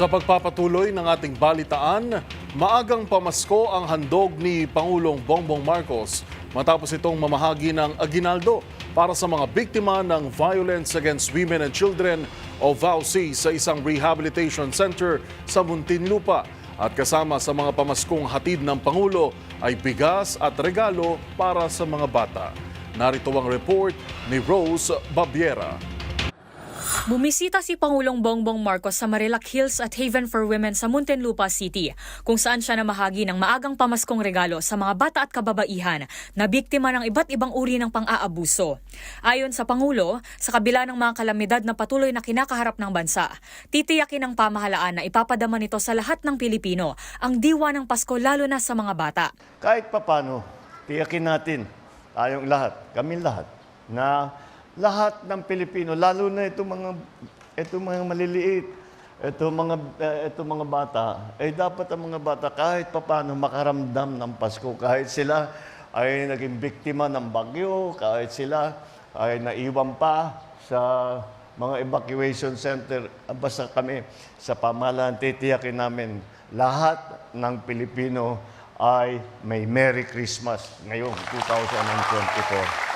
Sa pagpapatuloy ng ating balitaan, maagang pamasko ang handog ni Pangulong Bongbong Marcos matapos itong mamahagi ng aginaldo para sa mga biktima ng Violence Against Women and Children o VAUC sa isang rehabilitation center sa Muntinlupa. At kasama sa mga pamaskong hatid ng Pangulo ay bigas at regalo para sa mga bata. Narito ang report ni Rose Babiera. Bumisita si Pangulong Bongbong Marcos sa Marilac Hills at Haven for Women sa Muntinlupa City, kung saan siya namahagi ng maagang pamaskong regalo sa mga bata at kababaihan na biktima ng iba't ibang uri ng pang-aabuso. Ayon sa Pangulo, sa kabila ng mga kalamidad na patuloy na kinakaharap ng bansa, titiyakin ng pamahalaan na ipapadama nito sa lahat ng Pilipino ang diwa ng Pasko, lalo na sa mga bata. Kahit papano, tiyakin natin, tayong lahat, kami lahat, na lahat ng Pilipino, lalo na itong mga maliliit, itong mga bata, ay dapat ang mga bata kahit papano makaramdam ng Pasko. Kahit sila ay naging biktima ng bagyo, kahit sila ay naiwan pa sa mga evacuation center, basta kami sa pamahalaan, titiyakin namin lahat ng Pilipino ay may Merry Christmas ngayong 2024.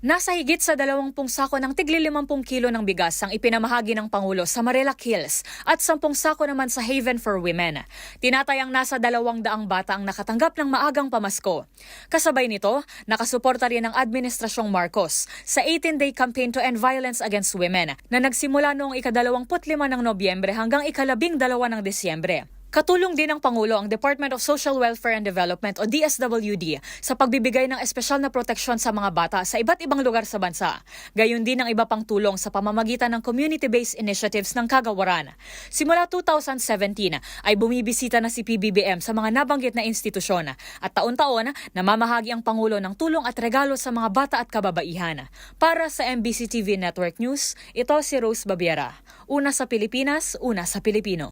Nasa higit sa 20 sako ng tigli 50 kilo ng bigas ang ipinamahagi ng Pangulo sa Marilac Hills at 10 sako naman sa Haven for Women. Tinatayang nasa 200 bata ang nakatanggap ng maagang pamasko. Kasabay nito, nakasuporta rin ang Administrasyong Marcos sa 18-day campaign to end violence against women na nagsimula noong ika-25 ng Nobyembre hanggang ika-12 ng Disyembre. Katulong din ng Pangulo ang Department of Social Welfare and Development o DSWD sa pagbibigay ng espesyal na proteksyon sa mga bata sa iba't ibang lugar sa bansa. Gayon din ang iba pang tulong sa pamamagitan ng community-based initiatives ng kagawaran. Simula 2017 ay bumibisita na si PBBM sa mga nabanggit na institusyon at taon-taon namamahagi ang Pangulo ng tulong at regalo sa mga bata at kababaihan. Para sa MBC TV Network News, ito si Rose Babiera. Una sa Pilipinas, una sa Pilipino.